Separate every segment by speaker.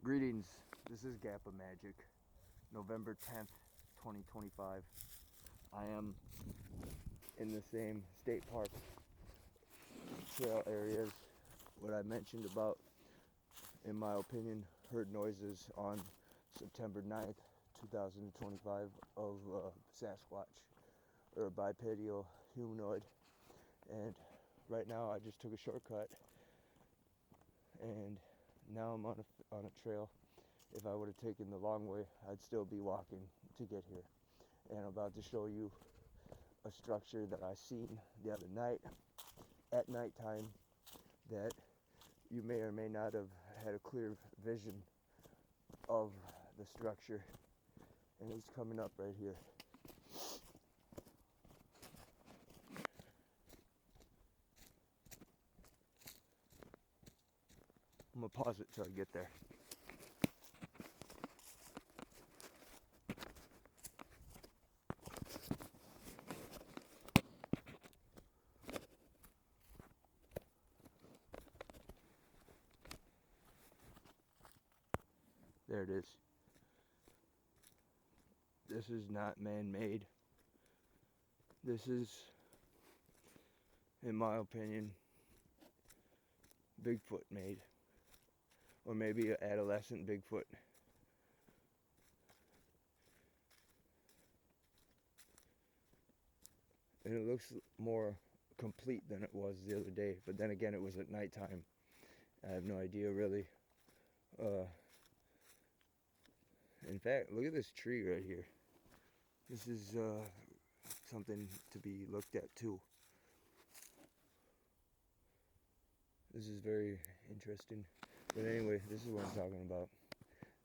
Speaker 1: Greetings, this is GappaMagix, November 10th, 2025. I am in the same state park trail areas what I mentioned about, in my opinion, heard noises on September 9th, 2025 of Sasquatch, or a bipedal humanoid. And right now I just took a shortcut and now I'm on a trail. If I would have taken the long way, I'd still be walking to get here. And I'm about to show you a structure that I seen the other night at nighttime that you may or may not have had a clear vision of the structure. And it's coming up right here. I'm gonna pause it till I get there. There it is. This is not man-made. This is, in my opinion, Bigfoot made. Or maybe an adolescent Bigfoot. And it looks more complete than it was the other day. But then again, it was at nighttime. I have no idea really. In fact, look at this tree right here. This is something to be looked at too. This is very interesting. But anyway, this is what I'm talking about.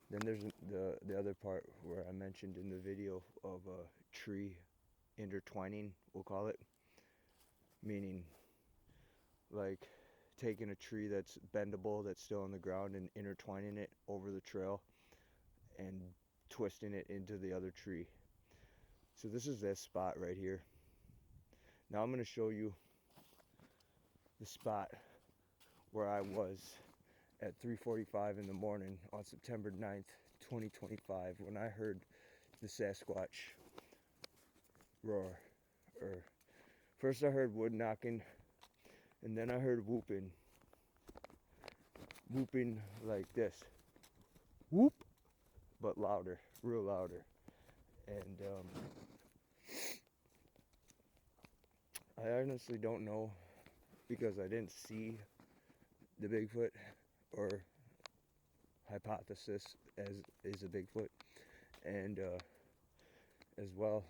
Speaker 1: Then there's the other part where I mentioned in the video of a tree intertwining, we'll call it. Meaning, like, taking a tree that's bendable, that's still on the ground, and intertwining it over the trail and twisting it into the other tree. So this is that spot right here. Now I'm going to show you the spot where I was at 3:45 in the morning on September 9th, 2025, when I heard the Sasquatch roar. First I heard wood knocking, and then I heard whooping. Whooping like this. Whoop! But louder, real louder. And I honestly don't know, because I didn't see the Bigfoot, or hypothesis as is a Bigfoot, and as well,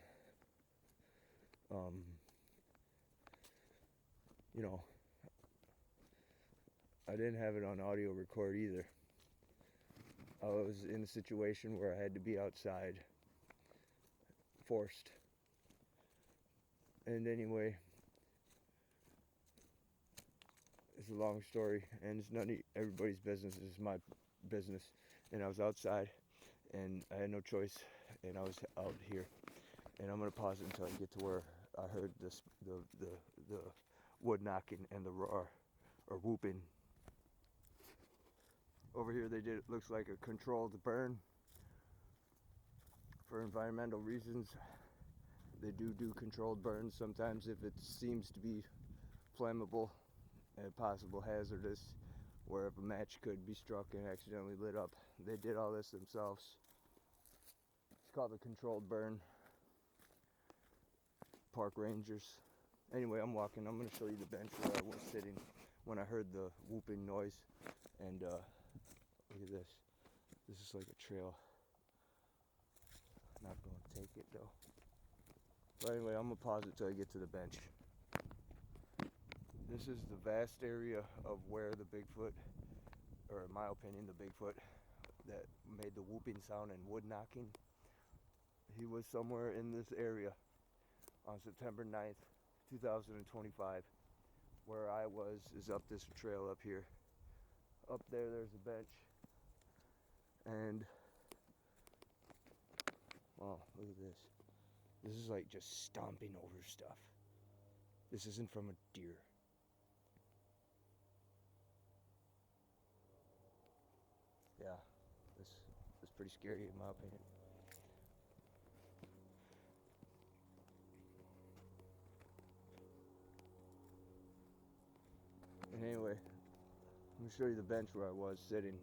Speaker 1: you know, I didn't have it on audio record either. I was in a situation where I had to be outside, forced. And anyway, it's a long story, and it's none of everybody's business. It's my business. And I was outside, and I had no choice, and I was out here. And I'm gonna pause it until I get to where I heard this, the wood knocking and the roar, or whooping. Over here they did, it looks like a controlled burn for environmental reasons. They do controlled burns sometimes if it seems to be flammable and possible hazardous, where if a match could be struck and accidentally lit up. They did all this themselves. It's called a controlled burn. Park rangers. Anyway, I'm walking. I'm going to show you the bench where I was sitting when I heard the whooping noise. And look at this. This is like a trail. Not going to take it though. But anyway, I'm going to pause it till I get to the bench. This is the vast area of where the Bigfoot, or in my opinion, the Bigfoot that made the whooping sound and wood knocking, he was somewhere in this area on September 9th, 2025. Where I was is up this trail up here. Up there, there's a bench. And, wow, look at this. This is like just stomping over stuff. This isn't from a deer. Yeah. That's pretty scary in my opinion. And anyway, let me show you the bench where I was sitting.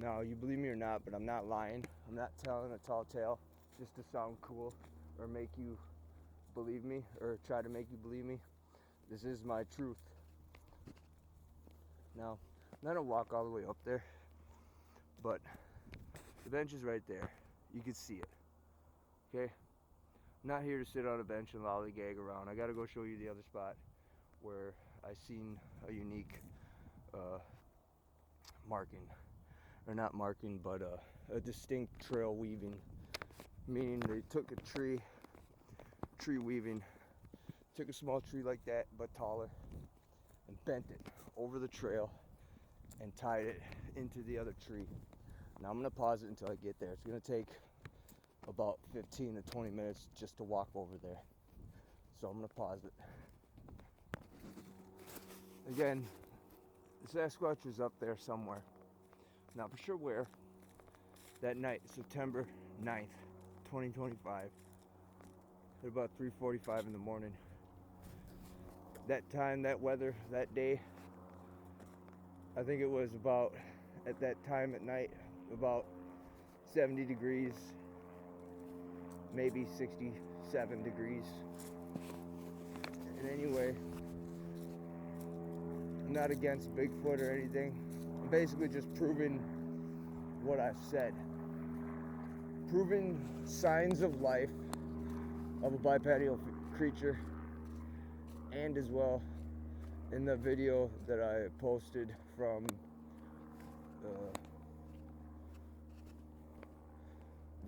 Speaker 1: Now, you believe me or not, but I'm not lying. I'm not telling a tall tale just to sound cool or make you believe me or try to make you believe me. This is my truth. Now, I'm not gonna walk all the way up there, but the bench is right there. You can see it. Okay? I'm not here to sit on a bench and lollygag around. I gotta go show you the other spot where I seen a unique marking. Or not marking, but a distinct trail weaving. Meaning they took a tree weaving, took a small tree like that, but taller, and bent it over the trail and tied it into the other tree. Now I'm gonna pause it until I get there. It's gonna take about 15 to 20 minutes just to walk over there. So I'm gonna pause it. Again, the Sasquatch was up there somewhere. Not for sure where. That night, September 9th, 2025, at about 3:45 in the morning. That time, that weather, that day, I think it was about, at that time at night, about 70 degrees, maybe 67 degrees. And anyway, I'm not against Bigfoot or anything. I'm basically just proving what I've said. Proving signs of life of a bipedal creature, and as well in the video that I posted from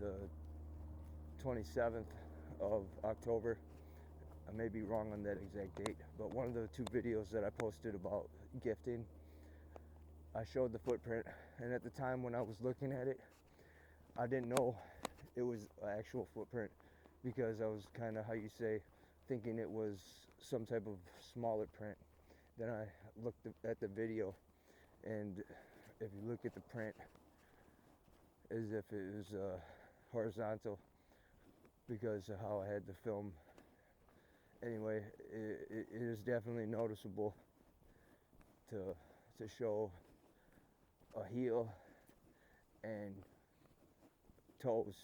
Speaker 1: the 27th of October. I may be wrong on that exact date, but one of the two videos that I posted about gifting, I showed the footprint, and at the time when I was looking at it, I didn't know it was an actual footprint because I was kind of, how you say, thinking it was some type of smaller print. Then I looked at the video, and if you look at the print, as if it was horizontal because of how I had the film. Anyway, it is definitely noticeable to show a heel and toes.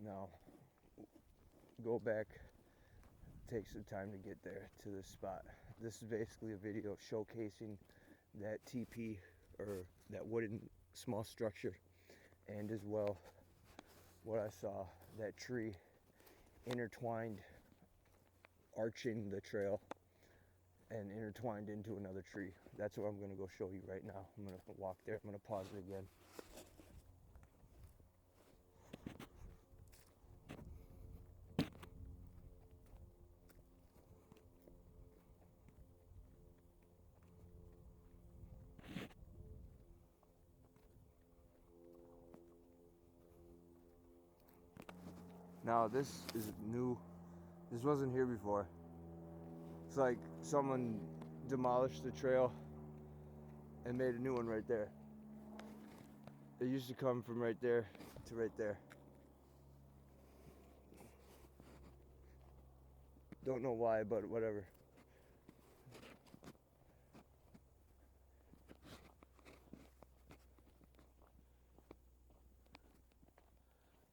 Speaker 1: Now, go back, take some time to get there to this spot. This is basically a video showcasing that TP, or that wooden small structure, and as well what I saw, that tree intertwined, arching the trail and intertwined into another tree. That's what I'm going to go show you right now. I'm going to walk there. I'm going to pause it again. Now this is new. This wasn't here before. It's like someone demolished the trail and made a new one right there. It used to come from right there to right there. Don't know why, but whatever.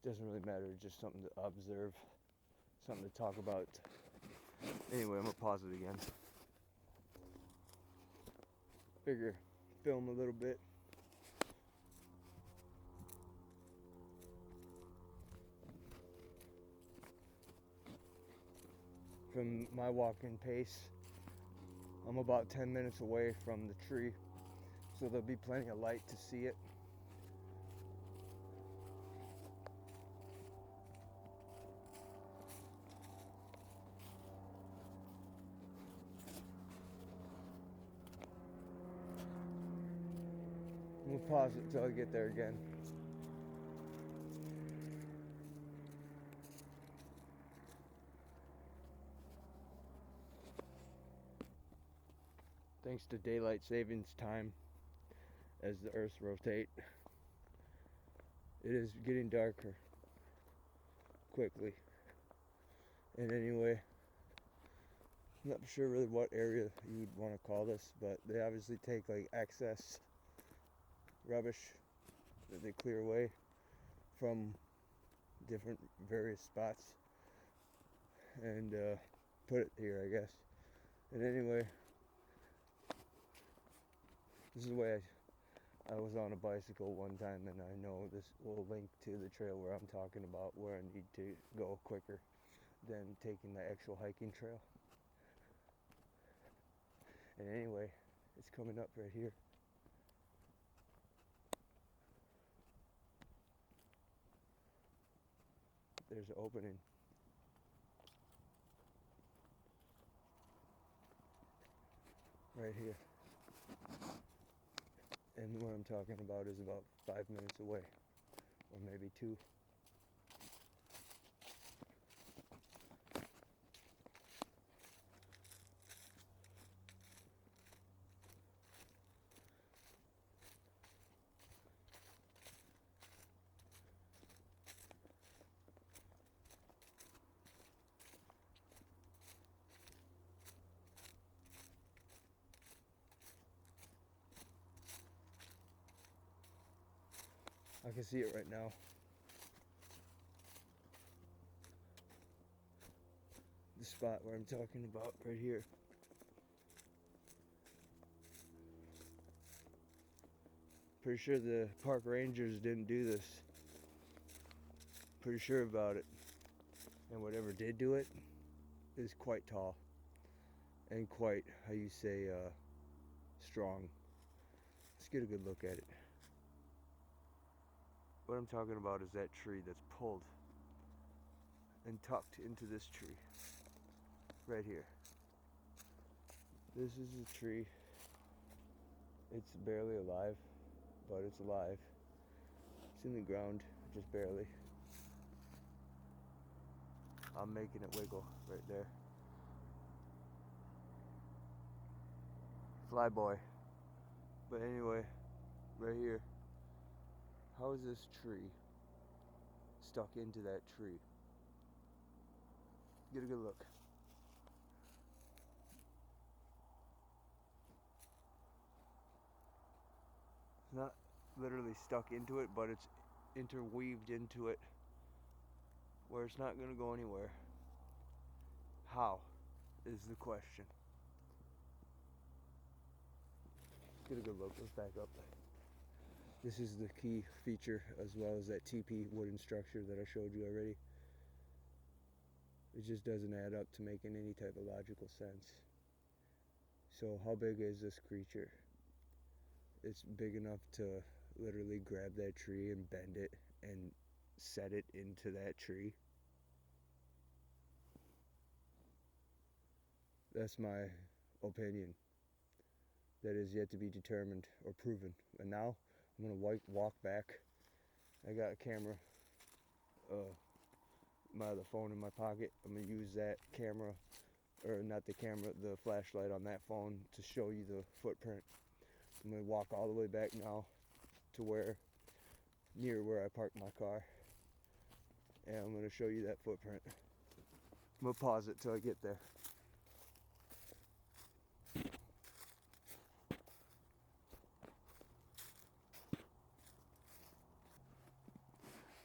Speaker 1: Doesn't really matter, it's just something to observe, something to talk about. Anyway, I'm gonna pause it again. Figure, film a little bit. From my walking pace, I'm about 10 minutes away from the tree, so there'll be plenty of light to see it. We'll pause it until I get there again. Thanks to daylight savings time as the Earth rotates, it is getting darker quickly. And anyway, I'm not sure really what area you would want to call this, but they obviously take like excess rubbish that they clear away from different various spots and put it here, I guess. And anyway, this is the way I was on a bicycle one time, and I know this will link to the trail where I'm talking about, where I need to go quicker than taking the actual hiking trail. And anyway, it's coming up right here. There's an opening. Right here. And what I'm talking about is about 5 minutes away, or maybe 2. I can see it right now. The spot where I'm talking about, right here. Pretty sure the park rangers didn't do this. Pretty sure about it. And whatever did do it is quite tall. And quite, how you say, strong. Let's get a good look at it. What I'm talking about is that tree that's pulled and tucked into this tree. Right here. This is a tree. It's barely alive, but it's alive. It's in the ground, just barely. I'm making it wiggle right there. Fly boy. But anyway, right here. How is this tree stuck into that tree? Get a good look. It's not literally stuck into it, but it's interweaved into it where it's not going to go anywhere. How is the question. Get a good look. Let's back up. This is the key feature, as well as that TP wooden structure that I showed you already. It just doesn't add up to making any type of logical sense. So how big is this creature? It's big enough to literally grab that tree and bend it and set it into that tree. That's my opinion. That is yet to be determined or proven. And now I'm going to walk back. I got a camera, my other phone in my pocket. I'm going to use that camera, or not the camera, the flashlight on that phone to show you the footprint. I'm going to walk all the way back now to near where I parked my car. And I'm going to show you that footprint. I'm going to pause it till I get there.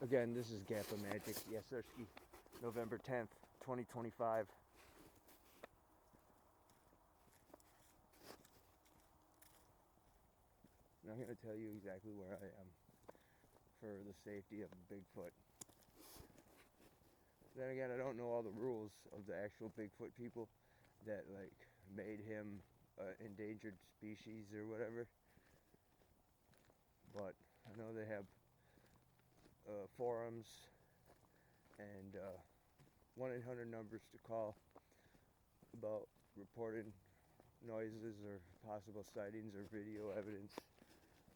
Speaker 1: Again, this is GappaMagix, yes sir, November 10th, 2025. I'm going to tell you exactly where I am for the safety of Bigfoot. Then again, I don't know all the rules of the actual Bigfoot people that like made him an endangered species or whatever. But I know they have forums and 1-800 numbers to call about reporting noises or possible sightings or video evidence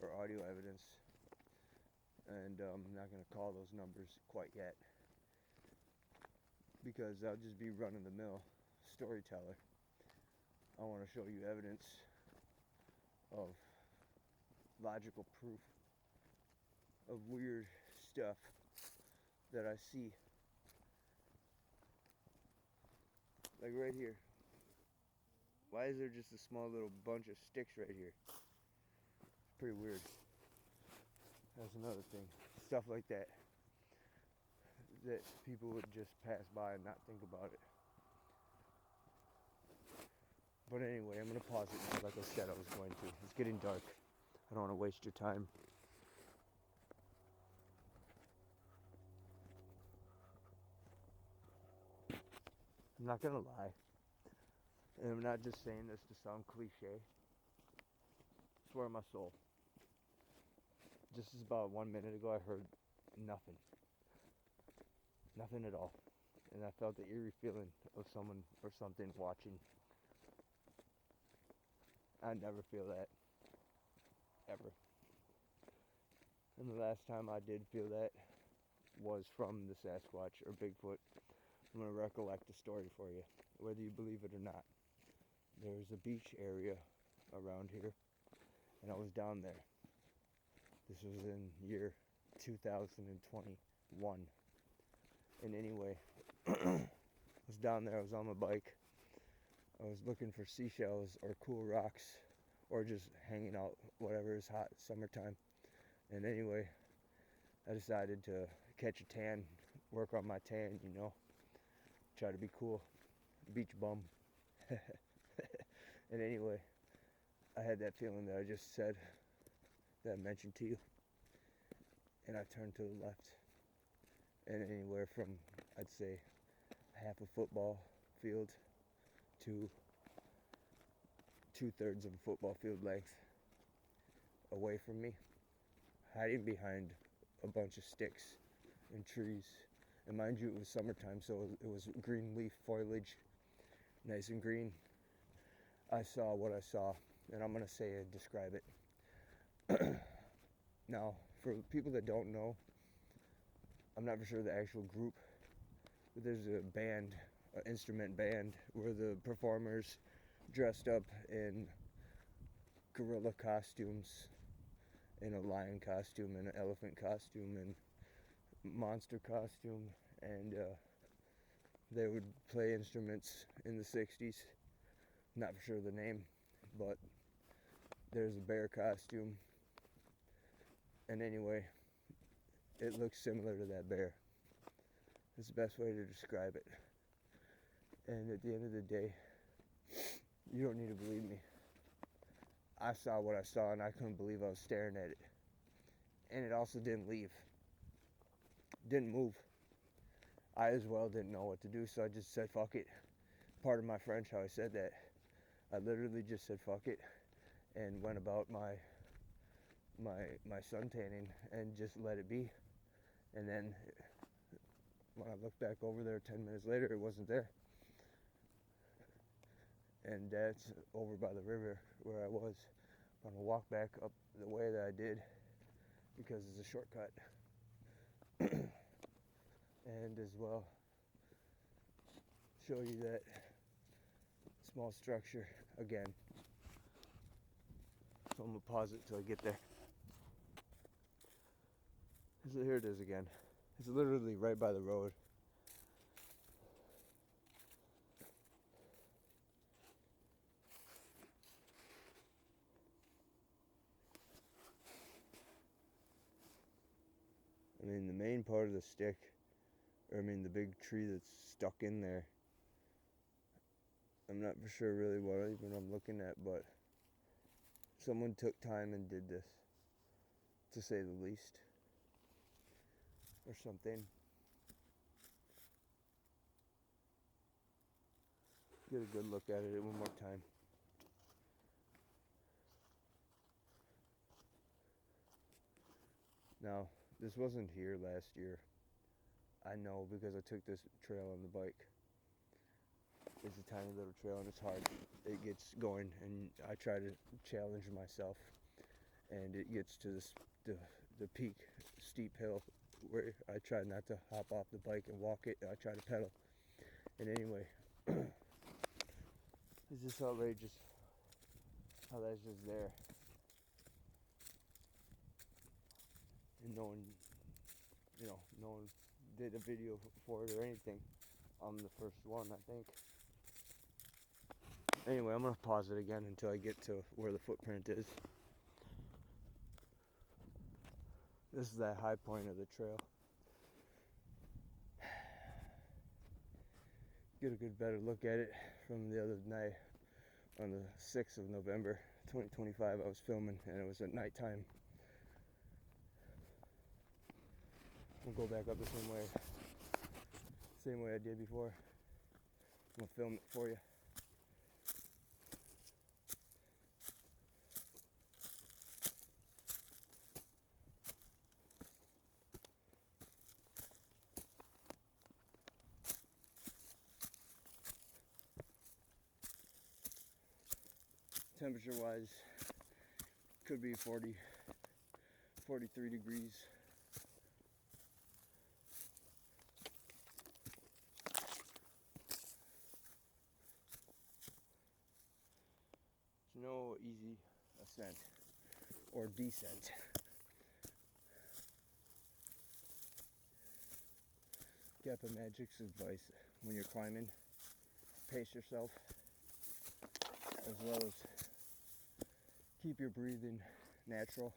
Speaker 1: or audio evidence, and I'm not going to call those numbers quite yet, because I'll just be run-of-the-mill storyteller. I want to show you evidence of logical proof of weird stuff that I see. Like right here. Why is there just a small little bunch of sticks right here? It's pretty weird. That's another thing. Stuff like that people would just pass by and not think about it. But anyway, I'm going to pause it now, like I said I was going to. It's getting dark. I don't want to waste your time. I'm not going to lie. And I'm not just saying this to sound cliche. I swear on my soul. Just as about 1 minute ago, I heard nothing. Nothing at all. And I felt the eerie feeling of someone or something watching. I never feel that. Ever. And the last time I did feel that was from the Sasquatch or Bigfoot. I'm going to recollect the story for you, whether you believe it or not. There's a beach area around here, and I was down there. This was in year 2021. And anyway, I was down there, I was on my bike. I was looking for seashells or cool rocks, or just hanging out, whatever is hot, summertime. And anyway, I decided to catch a tan, work on my tan, you know, try to be cool, beach bum. And anyway, I had that feeling that I just said, that I mentioned to you, and I turned to the left, and anywhere from, I'd say, half a football field to 2/3 of a football field length away from me, hiding behind a bunch of sticks and trees. And mind you, it was summertime, so it was green leaf foliage, nice and green. I saw what I saw, and I'm going to say and describe it. Now, for people that don't know, I'm not for sure the actual group, but there's a band, an instrument band, where the performers dressed up in gorilla costumes, in a lion costume, and an elephant costume, and monster costume, and they would play instruments in the 60s. Not for sure the name, but there's a bear costume. And anyway, it looks similar to that bear. It's the best way to describe it. And at the end of the day, you don't need to believe me. I saw what I saw, and I couldn't believe I was staring at it. And it also didn't leave. Didn't move. I as well didn't know what to do, so I just said fuck it. Part of my French, how I said that. I literally just said fuck it and went about my sun tanning and just let it be. And then when I looked back over there 10 minutes later, it wasn't there. And that's over by the river where I was. I'm gonna walk back up the way that I did because it's a shortcut. And as well, show you that small structure again. So I'm gonna pause it till I get there. So here it is again. It's literally right by the road. I mean, the main part of the stick, or I mean the big tree that's stuck in there, I'm not for sure really what even I'm looking at, but someone took time and did this, to say the least, or something. Get a good look at it one more time. Now, this wasn't here last year. I know because I took this trail on the bike. It's a tiny little trail and it's hard. It gets going and I try to challenge myself. and it gets to the peak steep hill where I try not to hop off the bike and walk it. I try to pedal. And anyway, it's just outrageous how that's just there. And no one did a video for it or anything. I'm the first one, I think. Anyway, I'm gonna pause it again until I get to where the footprint is. This is that high point of the trail. Get a good better look at it from the other night on the 6th of November 2025. I was filming and it was at nighttime. I'll go back up the same way I did before. I'm gonna film it for you. Temperature wise, could be 43 degrees. It's no easy ascent or descent. GappaMagix advice when you're climbing: pace yourself, as well as keep your breathing natural,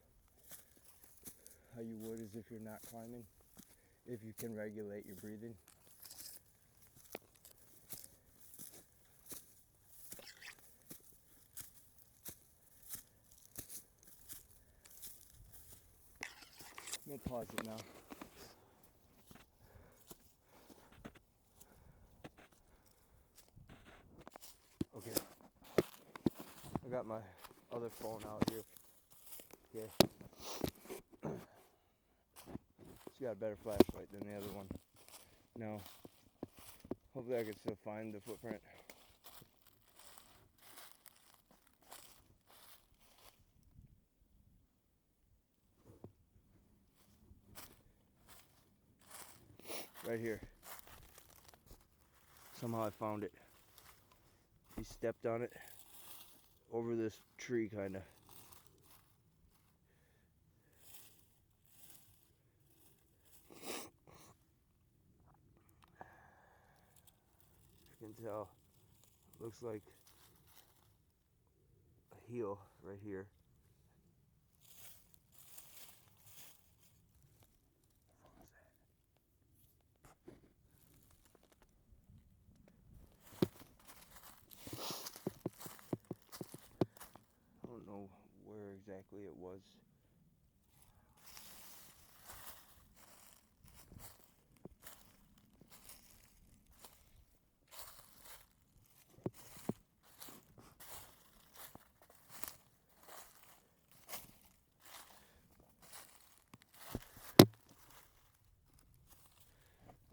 Speaker 1: how you would as if you're not climbing, if you can regulate your breathing. I'm gonna pause it now. Okay, I got my other phone out here. Okay, it's got a better flashlight than the other one. Now, hopefully I can still find the footprint. Right here. Somehow I found it. He stepped on it over this tree, kind of. You can tell, it looks like a heel right here. I don't know where exactly it was.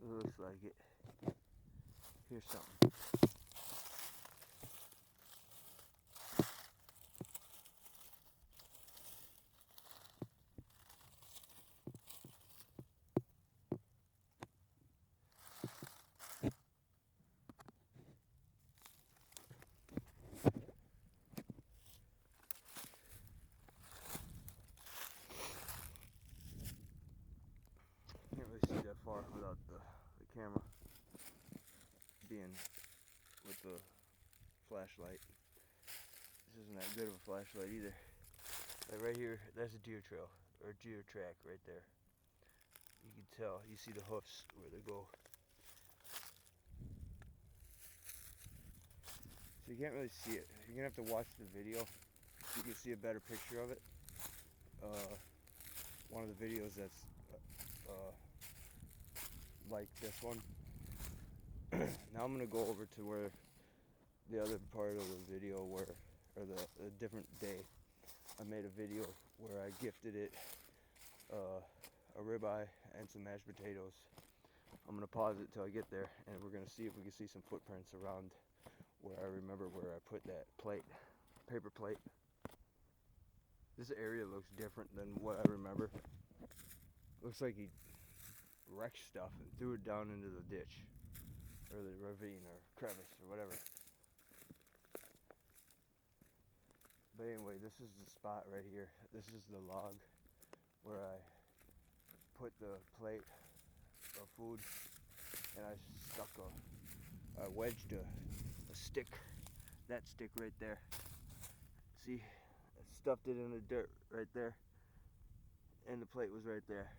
Speaker 1: It looks like it. Here's something. Can't really see that far without the camera being with the flashlight. This isn't that good of a flashlight either. Like right here, that's a deer trail, or deer track right there. You can tell, you see the hoofs where they go. So you can't really see it. You're gonna have to watch the video so you can see a better picture of it. One of the videos that's like this one. Now I'm gonna go over to where the other part of the video or the different day. I made a video where I gifted it a ribeye and some mashed potatoes. I'm gonna pause it till I get there, and we're gonna see if we can see some footprints around where I remember where I put that plate, paper plate. This area looks different than what I remember. Looks like he wrecked stuff and threw it down into the ditch, or the ravine, or crevice, or whatever. But anyway, this is the spot right here. This is the log where I put the plate of food, and I wedged a stick, that stick right there. See, I stuffed it in the dirt right there, and the plate was right there.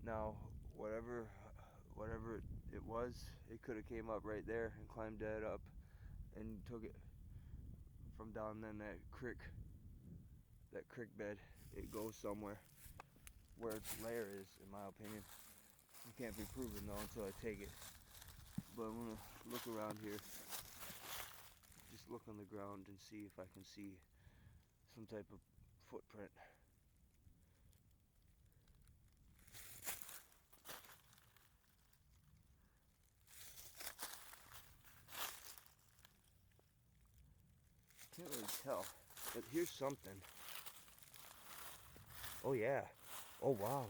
Speaker 1: Now, whatever it was, it could have came up right there and climbed that up and took it from down in that creek bed. It goes somewhere where its lair is, in my opinion. It can't be proven though until I take it. But I'm gonna look around here, just look on the ground and see if I can see some type of footprint. Can't really tell, but here's something. Oh yeah. Oh wow.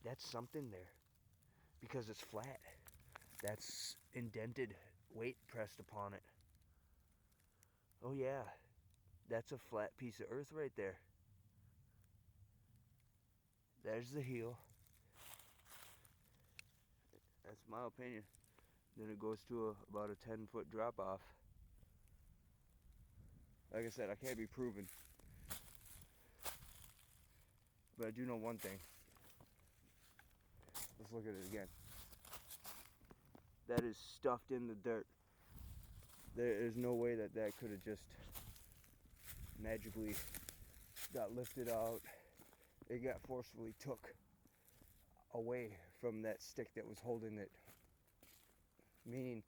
Speaker 1: That's something there, because it's flat. That's indented, weight pressed upon it. Oh yeah. That's a flat piece of earth right there. There's the heel. That's my opinion. Then it goes to about a 10-foot drop off. Like I said, I can't be proven. But I do know one thing. Let's look at it again. That is stuffed in the dirt. There is no way that could have just magically got lifted out. It got forcefully took away from that stick that was holding it. Meaning,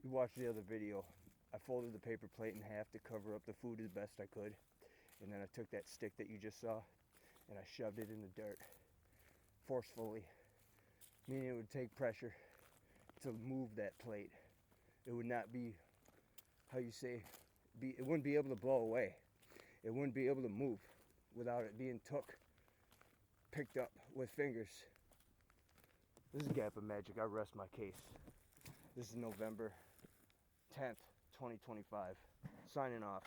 Speaker 1: you watched the other video. I folded the paper plate in half to cover up the food as best I could. And then I took that stick that you just saw and I shoved it in the dirt forcefully. Meaning it would take pressure to move that plate. It would not be, how you say, it wouldn't be able to blow away. It wouldn't be able to move without it being picked up with fingers. This is GappaMagix. I rest my case. This is November 10th, 2025. Signing off.